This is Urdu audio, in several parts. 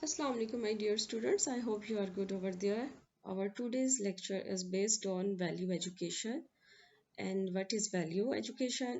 Assalamu alaikum, my dear students. I hope you are good over there. Our today's lecture is based on value education. And what is value education?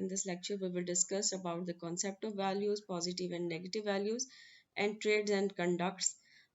In this lecture, we will discuss about the concept of values, positive and negative values, and traits and conducts.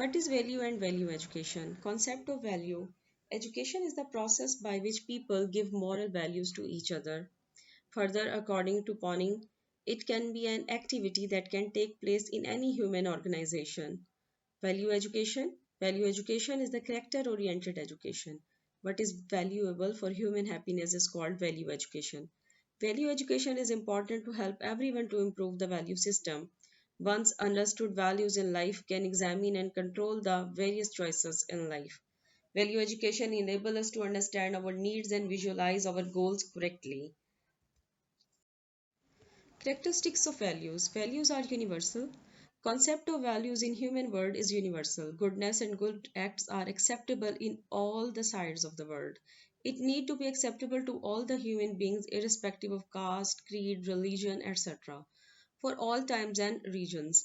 What is value and value education? Concept of value. Education is the process by which people give moral values to each other. Further, according to Poning, it can be an activity that can take place in any human organization. Value education. Value education is the character-oriented education. What is valuable for human happiness is called value education. Value education is important to help everyone to improve the value system. Once understood values in life can examine and control the various choices in life. Value education enables us to understand our needs and visualize our goals correctly. Characteristics of values. Values are universal. Concept of values in human world is universal. Goodness and good acts are acceptable in all the sides of the world. It need to be acceptable to all the human beings irrespective of caste, creed, religion, etc. For all times and regions.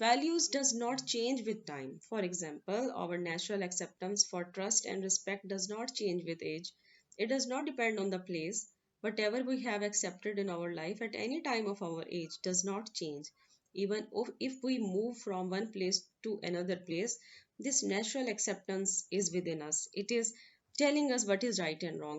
Values does not change with time. For example, our natural acceptance for trust and respect does not change with age. It does not depend on the place. Whatever we have accepted in our life at any time of our age does not change. Even if we move from one place to another place, this natural acceptance is within us. It is telling us what is right and wrong.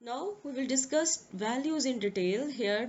Now we will discuss values in detail. Here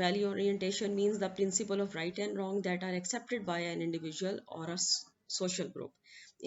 Value orientation means the principle of right and wrong that are accepted by an individual or a social group.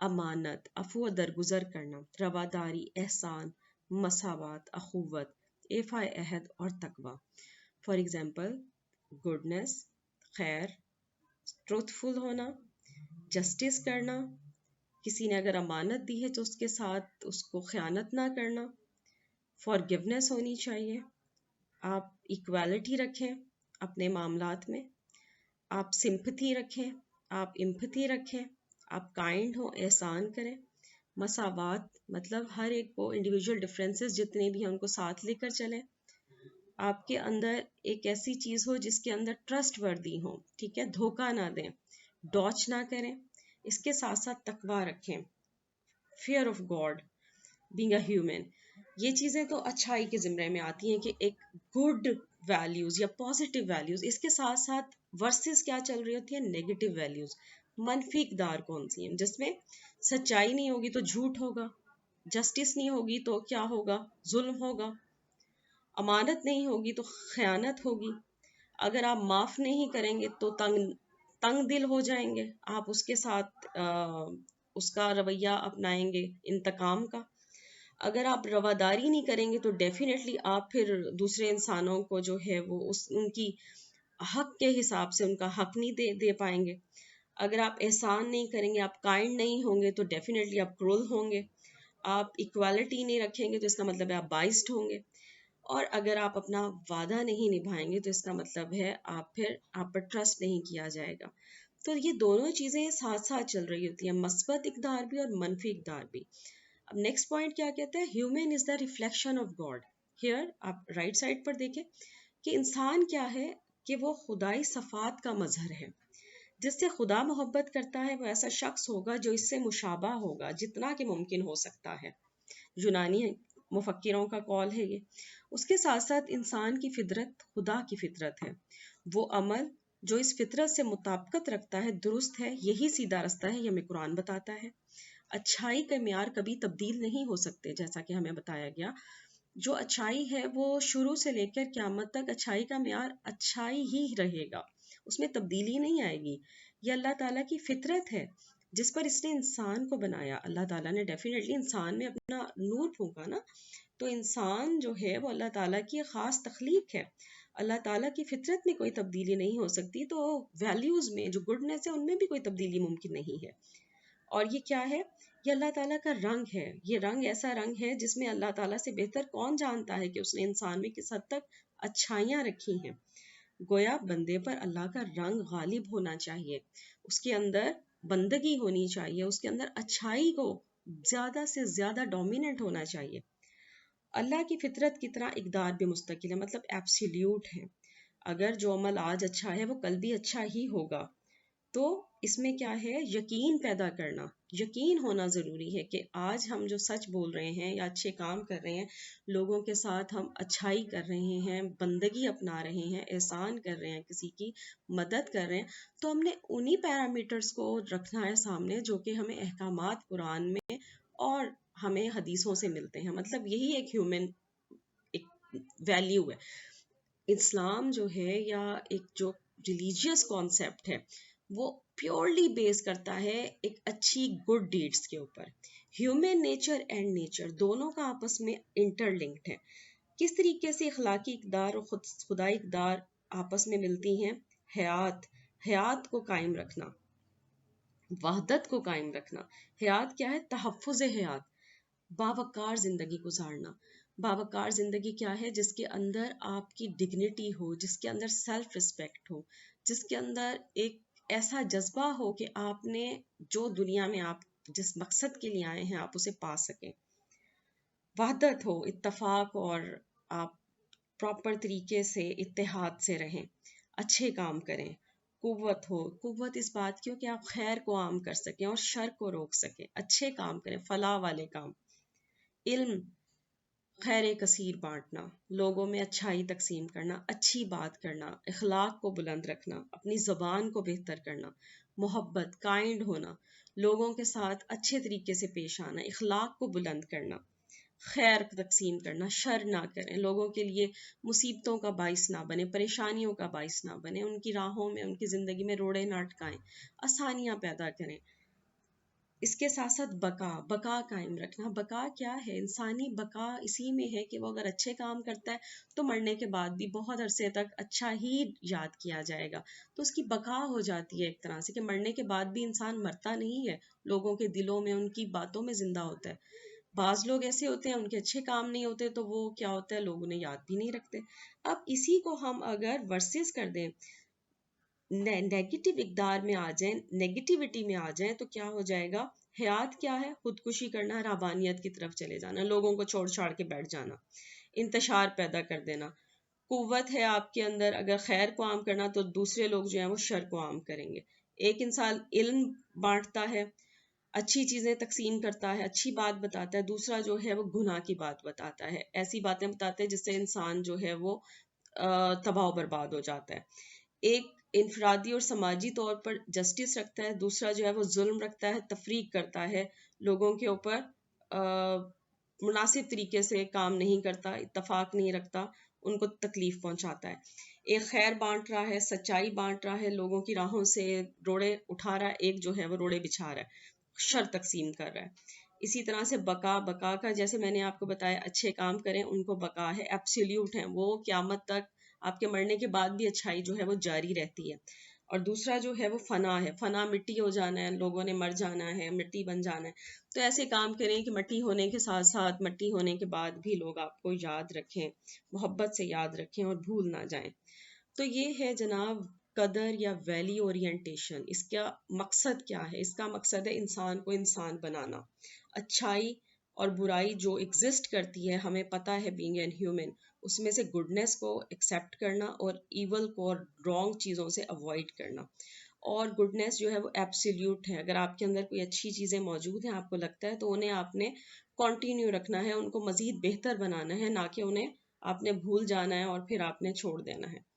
امانت، عفو و درگزر کرنا، رواداری، احسان، مساوات، اخوت، ایفا عہد اور تقوی. فار ایگزامپل گڈنس، خیر، ٹروتھفل ہونا، جسٹس کرنا، کسی نے اگر امانت دی ہے تو اس کے ساتھ اس کو خیانت نہ کرنا، فارگیونیس ہونی چاہیے، آپ ایکوالٹی رکھیں اپنے معاملات میں، آپ سمپتھی رکھیں، آپ امپتھی رکھیں، آپ کائنڈ ہوں، احسان کریں، مساوات مطلب ہر ایک کو انڈیویجول ڈفرینسز جتنے بھی ہیں ان کو ساتھ لے کر چلیں، آپ کے اندر ایک ایسی چیز ہو جس کے اندر ٹرسٹ وردی ہو، ٹھیک ہے، دھوکہ نہ دیں، ڈاچ نہ کریں، اس کے ساتھ ساتھ تقوی رکھیں، fear of God, being a human. یہ چیزیں تو اچھائی کے زمرے میں آتی ہیں کہ ایک گڈ ویلیوز یا پازیٹیو ویلیوز، اس کے ساتھ ساتھ ورسز کیا چل رہی ہوتی ہیں، نیگیٹو ویلیوز، منفی اقدار کون سی ہیں، جس میں سچائی نہیں ہوگی تو جھوٹ ہوگا، جسٹس نہیں ہوگی تو کیا ہوگا، ظلم ہوگا، امانت نہیں ہوگی تو خیانت ہوگی، اگر آپ معاف نہیں کریں گے تو تنگ دل ہو جائیں گے، آپ اس کے ساتھ اس کا رویہ اپنائیں گے انتقام کا، اگر آپ رواداری نہیں کریں گے تو ڈیفینیٹلی آپ پھر دوسرے انسانوں کو جو ہے وہ ان کی حق کے حساب سے ان کا حق نہیں دے پائیں گے، اگر آپ احسان نہیں کریں گے، آپ کائنڈ نہیں ہوں گے تو ڈیفینیٹلی آپ کرول ہوں گے، آپ ایکوالٹی نہیں رکھیں گے تو اس کا مطلب ہے آپ بائسڈ ہوں گے، اور اگر آپ اپنا وعدہ نہیں نبھائیں گے تو اس کا مطلب ہے آپ پر ٹرسٹ نہیں کیا جائے گا. تو یہ دونوں چیزیں ساتھ ساتھ چل رہی ہوتی ہیں، مثبت اقدار بھی اور منفی اقدار بھی. اب نیکسٹ پوائنٹ کیا کہتے ہیں، human is the reflection of God. Here آپ رائٹ سائڈ پر دیکھیں کہ انسان کیا ہے کہ وہ خدائی صفات کا مظہر ہے، جس سے خدا محبت کرتا ہے وہ ایسا شخص ہوگا جو اس سے مشابہ ہوگا جتنا کہ ممکن ہو سکتا ہے. یونانی مفکروں کا قول ہے یہ. اس کے ساتھ ساتھ انسان کی فطرت خدا کی فطرت ہے، وہ عمل جو اس فطرت سے مطابقت رکھتا ہے درست ہے، یہی سیدھا رستہ ہے، یہ ہمیں قرآن بتاتا ہے. اچھائی کا معیار کبھی تبدیل نہیں ہو سکتے، جیسا کہ ہمیں بتایا گیا، جو اچھائی ہے وہ شروع سے لے کر قیامت تک اچھائی کا معیار اچھائی ہی رہے گا، اس میں تبدیلی نہیں آئے گی. یہ اللہ تعالیٰ کی فطرت ہے جس پر اس نے انسان کو بنایا. اللہ تعالیٰ نے ڈیفینیٹلی انسان میں اپنا نور پھونکا نا، تو انسان جو ہے وہ اللہ تعالیٰ کی خاص تخلیق ہے، اللہ تعالیٰ کی فطرت میں کوئی تبدیلی نہیں ہو سکتی، تو ویلیوز میں جو گڈنس ہے ان میں بھی کوئی تبدیلی ممکن نہیں ہے. اور یہ کیا ہے، یہ اللہ تعالیٰ کا رنگ ہے، یہ رنگ ایسا رنگ ہے جس میں اللہ تعالیٰ سے بہتر کون جانتا ہے کہ اس نے انسان میں کس حد تک اچھائیاں رکھی ہیں. گویا بندے پر اللہ کا رنگ غالب ہونا چاہیے، اس کے اندر بندگی ہونی چاہیے، اس کے اندر اچھائی کو زیادہ سے زیادہ ڈومیننٹ ہونا چاہیے. اللہ کی فطرت کی طرح اقدار بھی مستقل ہے، مطلب ایبسلیوٹ ہے، اگر جو عمل آج اچھا ہے وہ کل بھی اچھا ہی ہوگا. تو اس میں کیا ہے، یقین پیدا کرنا، یقین ہونا ضروری ہے کہ آج ہم جو سچ بول رہے ہیں یا اچھے کام کر رہے ہیں، لوگوں کے ساتھ ہم اچھائی کر رہے ہیں، بندگی اپنا رہے ہیں، احسان کر رہے ہیں، کسی کی مدد کر رہے ہیں، تو ہم نے انہی پیرامیٹرز کو رکھنا ہے سامنے جو کہ ہمیں احکامات قرآن میں اور ہمیں حدیثوں سے ملتے ہیں. مطلب یہی ایک ہیومن ایک ویلیو ہے. اسلام جو ہے یا ایک جو ریلیجیس کانسیپٹ ہے وہ پیورلی بیس کرتا ہے ایک اچھی گڈ ڈیڈز کے اوپر. ہیومن نیچر اینڈ نیچر دونوں کا آپس میں انٹر لنکڈ ہے. کس طریقے سے اخلاقی اقدار اور خدائی اقدار آپس میں ملتی ہیں، حیات کو قائم رکھنا، وحدت کو قائم رکھنا. حیات کیا ہے، تحفظ حیات، باوقار زندگی گزارنا. باوقار زندگی کیا ہے، جس کے اندر آپ کی ڈگنیٹی ہو، جس کے اندر سیلف رسپیکٹ ہو، جس کے اندر ایک ایسا جذبہ ہو کہ آپ نے جو دنیا میں آپ جس مقصد کے لیے آئے ہیں آپ اسے پا سکیں. وحدت ہو، اتفاق، اور آپ پراپر طریقے سے اتحاد سے رہیں، اچھے کام کریں. قوت ہو، قوت اس بات کی ہو کہ آپ خیر کو عام کر سکیں اور شر کو روک سکیں، اچھے کام کریں، فلاح والے کام. علم، خیر کثیر بانٹنا، لوگوں میں اچھائی تقسیم کرنا، اچھی بات کرنا، اخلاق کو بلند رکھنا، اپنی زبان کو بہتر کرنا. محبت، کائنڈ ہونا، لوگوں کے ساتھ اچھے طریقے سے پیش آنا، اخلاق کو بلند کرنا. خیر تقسیم کرنا، شر نہ کریں، لوگوں کے لیے مصیبتوں کا باعث نہ بنے، پریشانیوں کا باعث نہ بنے، ان کی راہوں میں، ان کی زندگی میں روڑے نہ اٹکائیں، آسانیاں پیدا کریں. اس کے ساتھ ساتھ بقا قائم رکھنا. بقا کیا ہے؟ انسانی بقا اسی میں ہے کہ وہ اگر اچھے کام کرتا ہے تو مرنے کے بعد بھی بہت عرصے تک اچھا ہی یاد کیا جائے گا. تو اس کی بقا ہو جاتی ہے ایک طرح سے کہ مرنے کے بعد بھی انسان مرتا نہیں ہے، لوگوں کے دلوں میں، ان کی باتوں میں زندہ ہوتا ہے. بعض لوگ ایسے ہوتے ہیں ان کے اچھے کام نہیں ہوتے تو وہ کیا ہوتا ہے، لوگ انہیں یاد بھی نہیں رکھتے. اب اسی کو ہم اگر ورسز کر دیں، نیگیٹو اقدار میں آ جائیں، نیگیٹیوٹی میں آ جائیں، تو کیا ہو جائے گا؟ حیات کیا ہے؟ خودکشی کرنا، رہبانیت کی طرف چلے جانا، لوگوں کو چھوڑ چھاڑ کے بیٹھ جانا، انتشار پیدا کر دینا. قوت ہے آپ کے اندر اگر خیر کو عام کرنا تو دوسرے لوگ جو ہیں وہ شر کو عام کریں گے. ایک انسان علم بانٹتا ہے، اچھی چیزیں تقسیم کرتا ہے، اچھی بات بتاتا ہے، دوسرا جو ہے وہ گناہ کی بات بتاتا ہے، ایسی باتیں بتاتے ہیں جس سے انسان جو ہے وہ تباہ و برباد ہو جاتا ہے. ایک انفرادی اور سماجی طور پر جسٹس رکھتا ہے، دوسرا جو ہے وہ ظلم رکھتا ہے، تفریق کرتا ہے، لوگوں کے اوپر مناسب طریقے سے کام نہیں کرتا، اتفاق نہیں رکھتا، ان کو تکلیف پہنچاتا ہے. ایک خیر بانٹ رہا ہے، سچائی بانٹ رہا ہے، لوگوں کی راہوں سے روڑے اٹھا رہا ہے، ایک جو ہے وہ روڑے بچھا رہا ہے، شر تقسیم کر رہا ہے. اسی طرح سے بقا کا جیسے میں نے آپ کو بتایا، اچھے کام کریں ان کو بقا ہے، ایبسلیوٹ ہیں وہ، قیامت تک آپ کے مرنے کے بعد بھی اچھائی جو ہے وہ جاری رہتی ہے. اور دوسرا جو ہے وہ فنا ہے، فنا مٹی ہو جانا ہے، لوگوں نے مر جانا ہے، مٹی بن جانا ہے. تو ایسے کام کریں کہ مٹی ہونے کے ساتھ ساتھ، مٹی ہونے کے بعد بھی لوگ آپ کو یاد رکھیں، محبت سے یاد رکھیں اور بھول نہ جائیں. تو یہ ہے جناب قدر یا ویلیو اورینٹیشن. اس کا مقصد کیا ہے؟ اس کا مقصد ہے انسان کو انسان بنانا. اچھائی اور برائی جو ایگزسٹ کرتی ہے، ہمیں پتہ ہے بینگ این ہیومن، اس میں سے گڈنس کو ایکسیپٹ کرنا اور ایول کو اور رانگ چیزوں سے اوائڈ کرنا. اور گڈنس جو ہے وہ ایبسلیوٹ ہے. اگر آپ کے اندر کوئی اچھی چیزیں موجود ہیں، آپ کو لگتا ہے، تو انہیں آپ نے کنٹینیو رکھنا ہے، ان کو مزید بہتر بنانا ہے، نہ کہ انہیں آپ نے بھول جانا ہے اور پھر آپ نے چھوڑ دینا ہے.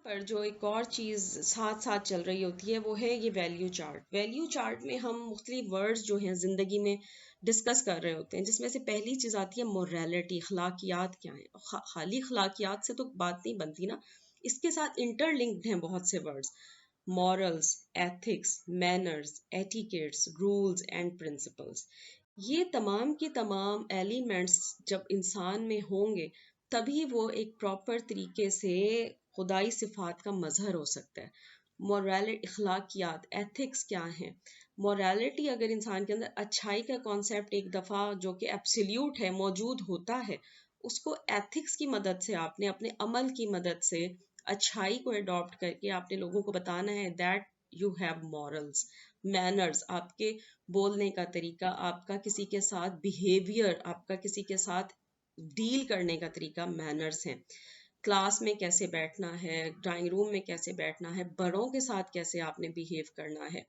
پر جو ایک اور چیز ساتھ ساتھ چل رہی ہوتی ہے وہ ہے یہ ویلیو چارٹ. ویلیو چارٹ میں ہم مختلف ورڈز جو ہیں زندگی میں ڈسکس کر رہے ہوتے ہیں، جس میں سے پہلی چیز آتی ہے موریلٹی، اخلاقیات کیا ہیں. خالی اخلاقیات سے تو بات نہیں بنتی نا، اس کے ساتھ انٹر لنکڈ ہیں بہت سے words: morals, ethics, manners, etiquettes, rules and principles. یہ تمام کی تمام ایلیمنٹس جب انسان میں ہوں گے تبھی وہ ایک پراپر طریقے سے خدائی صفات کا مظہر ہو سکتا ہے. مورالٹی، اخلاقیات، ایتھکس کیا ہیں؟ مورالٹی اگر انسان کے اندر اچھائی کا کانسیپٹ ایک دفعہ جو کہ ایبسلیوٹ ہے موجود ہوتا ہے، اس کو ایتھکس کی مدد سے، آپ نے اپنے عمل کی مدد سے اچھائی کو اڈاپٹ کر کے آپ نے لوگوں کو بتانا ہے that you have morals. Manners, آپ کے بولنے کا طریقہ، آپ کا کسی کے ساتھ بیہیویئر، آپ کا کسی کے ساتھ ڈیل کرنے کا طریقہ مینرز ہیں. کلاس میں کیسے بیٹھنا ہے، ڈرائنگ روم میں کیسے بیٹھنا ہے، بڑوں کے ساتھ کیسے آپ نے بیہیو کرنا ہے.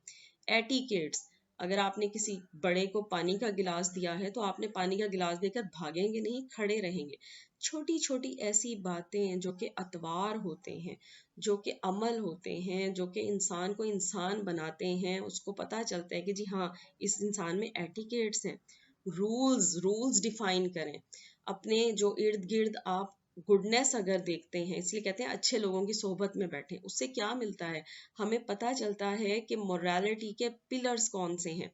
ایٹیکیٹس، اگر آپ نے کسی بڑے کو پانی کا گلاس دیا ہے تو آپ نے پانی کا گلاس دے کر بھاگیں گے نہیں، کھڑے رہیں گے. چھوٹی چھوٹی ایسی باتیں ہیں جو کہ اطوار ہوتے ہیں، جو کہ عمل ہوتے ہیں، جو کہ انسان کو انسان بناتے ہیں. اس کو پتہ چلتا ہے کہ جی ہاں اس انسان میں ایٹیکیٹس ہیں. رولز ڈیفائن کریں اپنے جو ارد گرد. آپ گڈنس اگر دیکھتے ہیں، اس لیے کہتے ہیں اچھے لوگوں کی صحبت میں بیٹھیں. اس سے کیا ملتا ہے؟ ہمیں پتہ چلتا ہے کہ مورالٹی کے پلرز کون سے ہیں.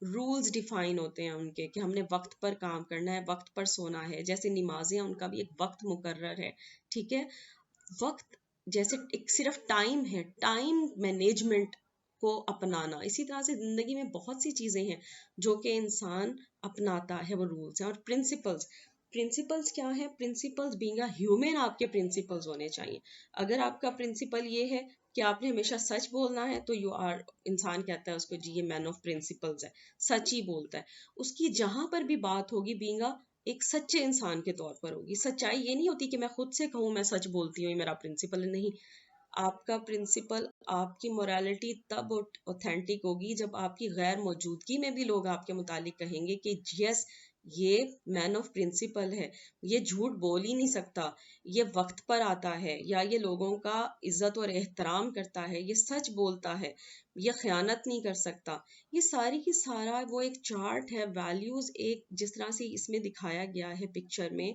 رولز ڈیفائن ہوتے ہیں ان کے، کہ ہم نے وقت پر کام کرنا ہے، وقت پر سونا ہے. جیسے نمازیں، ان کا بھی ایک وقت مقرر ہے، ٹھیک ہے. وقت جیسے ایک صرف ٹائم ہے، ٹائم مینجمنٹ کو اپنانا. اسی طرح سے زندگی میں بہت سی چیزیں ہیں جو کہ انسان اپناتا ہے، وہ رولز ہیں. اور پرنسپلز کیا ہے؟ پرنسپلز بینگ اے ہیومن آپ کے پرنسپلز ہونے چاہیے. اگر آپ کا پرنسپل یہ ہے کہ آپ نے ہمیشہ سچ بولنا ہے تو یو آر، انسان کہتا ہے اس کو جی یہ مین آف پرنسپلز ہے، سچ ہی بولتا ہے. اس کی جہاں پر بھی بات ہوگی بینگ اے ایک سچے انسان کے طور پر ہوگی. سچائی یہ نہیں ہوتی کہ میں خود سے کہوں میں سچ بولتی ہوں، یہ میرا پرنسپل نہیں. آپ کا پرنسپل، آپ کی مورالٹی تب اوتھینٹک ہوگی جب آپ کی غیر موجودگی میں بھی لوگ آپ کے متعلق کہیں گے کہ یس یہ مین آف پرنسپل ہے، یہ جھوٹ بول ہی نہیں سکتا، یہ وقت پر آتا ہے، یا یہ لوگوں کا عزت اور احترام کرتا ہے، یہ سچ بولتا ہے، یہ خیانت نہیں کر سکتا. یہ ساری کی سارا وہ ایک چارٹ ہے، ویلیوز ایک جس طرح سے اس میں دکھایا گیا ہے پکچر میں.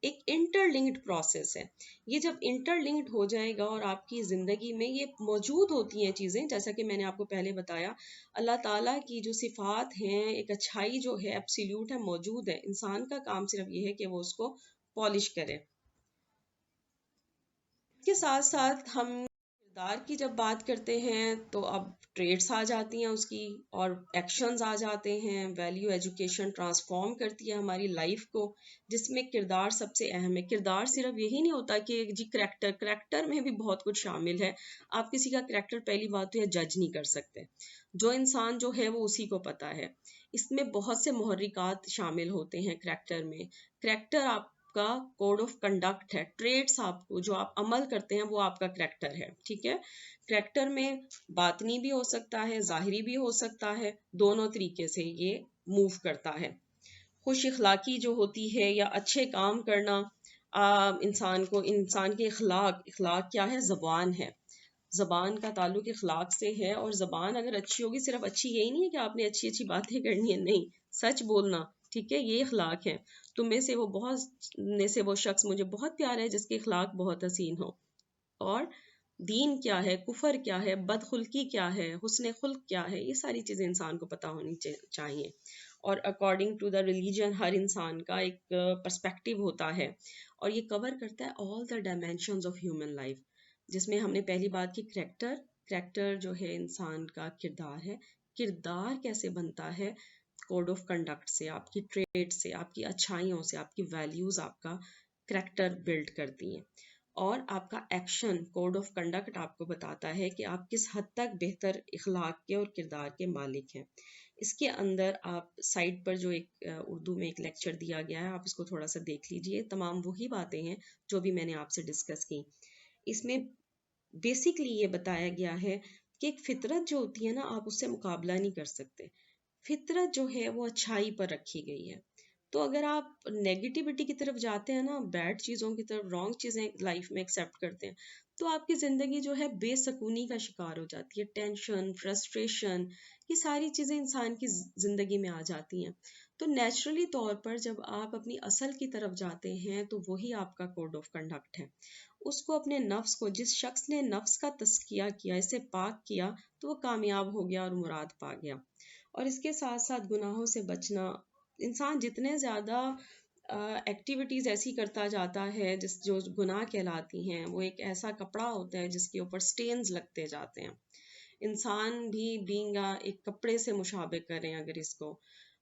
ایک انٹر لنکڈ پروسیس ہے. یہ جب انٹر لنکڈ ہو جائے گا اور آپ کی زندگی میں یہ موجود ہوتی ہیں چیزیں، جیسا کہ میں نے آپ کو پہلے بتایا، اللہ تعالیٰ کی جو صفات ہیں، ایک اچھائی جو ہے ایبسلیوٹ ہے، موجود ہے. انسان کا کام صرف یہ ہے کہ وہ اس کو پالش کرے. کے ساتھ ساتھ ہم کردار کی جب بات کرتے ہیں تو اب ٹریٹس آ جاتی ہیں اس کی، اور ایکشنز آ جاتے ہیں. ویلیو ایجوکیشن ٹرانسفارم کرتی ہے ہماری لائف کو، جس میں کردار سب سے اہم ہے. کردار صرف یہی نہیں ہوتا کہ جی کریکٹر میں بھی بہت کچھ شامل ہے. آپ کسی کا کریکٹر پہلی بات تو یہ جج نہیں کر سکتے، جو انسان جو ہے وہ اسی کو پتا ہے. اس میں بہت سے محرکات شامل ہوتے ہیں کریکٹر میں. کریکٹر آپ کا کوڈ آف کنڈکٹ ہے، ٹریٹس آپ کو جو آپ عمل کرتے ہیں وہ آپ کا کریکٹر ہے. ٹھیک ہے، کریکٹر میں باطنی بھی ہو سکتا ہے، ظاہری بھی ہو سکتا ہے، دونوں طریقے سے یہ موو کرتا ہے. خوش اخلاقی جو ہوتی ہے یا اچھے کام کرنا، انسان کے اخلاق کیا ہے؟ زبان ہے. زبان کا تعلق اخلاق سے ہے، اور زبان اگر اچھی ہوگی، صرف اچھی یہی نہیں ہے کہ آپ نے اچھی اچھی باتیں کرنی ہے، نہیں، سچ بولنا. ٹھیک ہے، یہ اخلاق ہے. تم میں سے وہ شخص مجھے بہت پیارا ہے جس کے اخلاق بہت حسین ہو. اور دین کیا ہے، کفر کیا ہے، بدخلقی کیا ہے، حسن خلق کیا ہے، یہ ساری چیزیں انسان کو پتہ ہونی چاہیے. اور اکارڈنگ ٹو دا ریلیجن ہر انسان کا ایک پرسپیکٹو ہوتا ہے، اور یہ کور کرتا ہے آل دا ڈائمینشنز آف ہیومن لائف، جس میں ہم نے پہلی بات کی کریکٹر جو ہے انسان کا کردار ہے. کردار کیسے بنتا ہے؟ کوڈ آف کنڈکٹ سے، آپ کی ٹریٹ سے، آپ کی اچھائیوں سے، آپ کی ویلیوز آپ کا کریکٹر بلڈ کرتی ہیں. اور آپ کا ایکشن کوڈ آف کنڈکٹ آپ کو بتاتا ہے کہ آپ کس حد تک بہتر اخلاق کے اور کردار کے مالک ہیں. اس کے اندر آپ سائٹ پر جو ایک اردو میں ایک لیکچر دیا گیا ہے، آپ اس کو تھوڑا سا دیکھ لیجئے. تمام وہی باتیں ہیں جو بھی میں نے آپ سے ڈسکس کی. اس میں بیسکلی یہ بتایا گیا ہے کہ ایک فطرت جو ہوتی ہے نا، آپ اس سے مقابلہ نہیں کر سکتے. فطرت جو ہے وہ اچھائی پر رکھی گئی ہے. تو اگر آپ نیگیٹیوٹی کی طرف جاتے ہیں نا، بیڈ چیزوں کی طرف، رانگ چیزیں لائف میں ایکسیپٹ کرتے ہیں، تو آپ کی زندگی جو ہے بے سکونی کا شکار ہو جاتی ہے. ٹینشن، فرسٹریشن، یہ ساری چیزیں انسان کی زندگی میں آ جاتی ہیں. تو نیچرلی طور پر جب آپ اپنی اصل کی طرف جاتے ہیں تو وہی آپ کا کوڈ آف کنڈکٹ ہے. اس کو اپنے نفس کو، جس شخص نے نفس کا تزکیہ کیا، اسے پاک کیا، تو وہ کامیاب ہو گیا اور مراد پا گیا. اور اس کے ساتھ ساتھ گناہوں سے بچنا. انسان جتنے زیادہ ایکٹیویٹیز ایسی کرتا جاتا ہے جو گناہ کہلاتی ہیں، وہ ایک ایسا کپڑا ہوتا ہے جس کے اوپر سٹینز لگتے جاتے ہیں. انسان بھی بینگ ایک کپڑے سے مشابہ کریں اگر اس کو،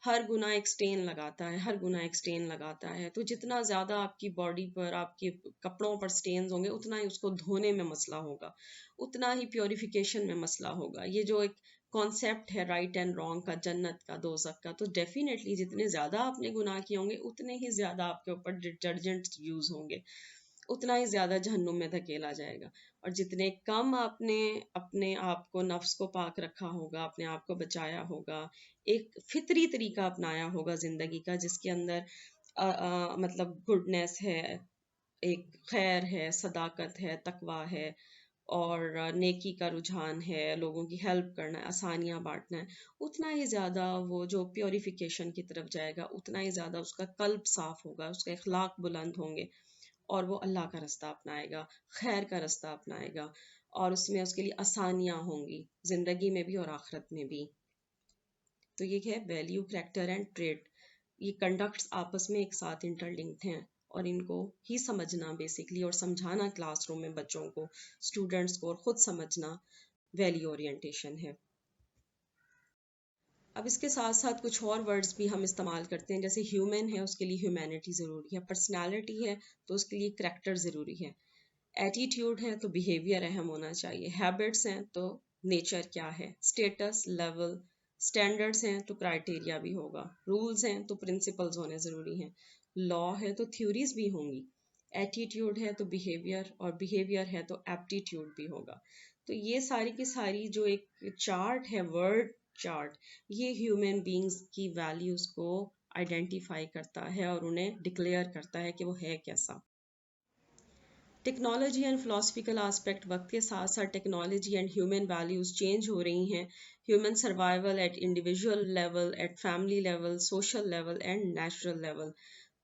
ہر گناہ ایک سٹین لگاتا ہے، ہر گناہ ایک سٹین لگاتا ہے. تو جتنا زیادہ آپ کی باڈی پر، آپ کے کپڑوں پر سٹینز ہوں گے، اتنا ہی اس کو دھونے میں مسئلہ ہوگا، اتنا ہی پیوریفیکیشن میں مسئلہ ہوگا. یہ جو ایک کانسیپٹ ہے رائٹ اینڈ رانگ کا، جنت کا، دوزخ کا، تو ڈیفینیٹلی جتنے زیادہ آپ نے گناہ کیے ہوں گے، اتنے ہی زیادہ آپ کے اوپر ڈٹرجنٹ یوز ہوں گے، اتنا ہی زیادہ جہنم میں دھکیلا جائے گا. اور جتنے کم آپ نے اپنے آپ کو، نفس کو پاک رکھا ہوگا، اپنے آپ کو بچایا ہوگا، ایک فطری طریقہ اپنایا ہوگا زندگی کا، جس کے اندر مطلب گڈنس ہے، ایک خیر ہے، صداقت ہے، تقوی ہے، اور نیکی کا رجحان ہے، لوگوں کی ہیلپ کرنا ہے، آسانیاں بانٹنا ہے، اتنا ہی زیادہ وہ جو پیوریفیکیشن کی طرف جائے گا، اتنا ہی زیادہ اس کا قلب صاف ہوگا، اس کا اخلاق بلند ہوں گے، اور وہ اللہ کا رستہ اپنائے گا، خیر کا رستہ اپنائے گا، اور اس میں اس کے لیے آسانیاں ہوں گی زندگی میں بھی اور آخرت میں بھی. تو یہ ہے ویلیو، کریکٹر اینڈ ٹریٹ. یہ کنڈکٹس آپس میں ایک ساتھ انٹر لنکڈ ہیں، اور ان کو ہی سمجھنا بیسکلی، اور سمجھانا کلاس روم میں بچوں کو، اسٹوڈنٹس کو، اور خود سمجھنا ویلیو اورینٹیشن ہے. اب اس کے ساتھ ساتھ کچھ اور ورڈز بھی ہم استعمال کرتے ہیں، جیسے ہیومن ہے، اس کے لیے ہیومینٹی ضروری ہے. پرسنالٹی ہے تو اس کے لیے کریکٹر ضروری ہے. ایٹیٹیوڈ ہے تو بیہیویئر اہم ہونا چاہیے. ہیبٹس ہیں تو نیچر کیا ہے. اسٹیٹس، لیول، اسٹینڈرڈس ہیں تو کرائٹیریا بھی ہوگا. رولز ہیں تو پرنسپلز ہونے ضروری ہیں. لا ہے تو تھیوریز بھی ہوں گی. ایٹیٹیوڈ ہے تو بیہیویئر، اور بیہیویئر ہے تو ایپٹیٹیوڈ بھی ہوگا. تو یہ ساری کی ساری جو ایک چارٹ ہے، ورڈ چارٹ، یہ ہیومن بینگز کی ویلیوز کو آئیڈینٹیفائی کرتا ہے اور انہیں ڈکلیئر کرتا ہے کہ وہ ہے کیسا. Technology and philosophical aspect. وقت کے ساتھ ساتھ technology and human values change ہو رہی ہیں. Human survival at individual level, at family level, social level and natural level.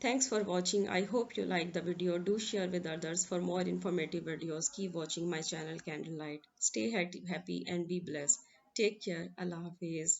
Thanks for watching. I hope you liked the video. Do share with others for more informative videos. Keep watching my channel Candlelight. Stay happy and be blessed. Take care. Allah Hafiz.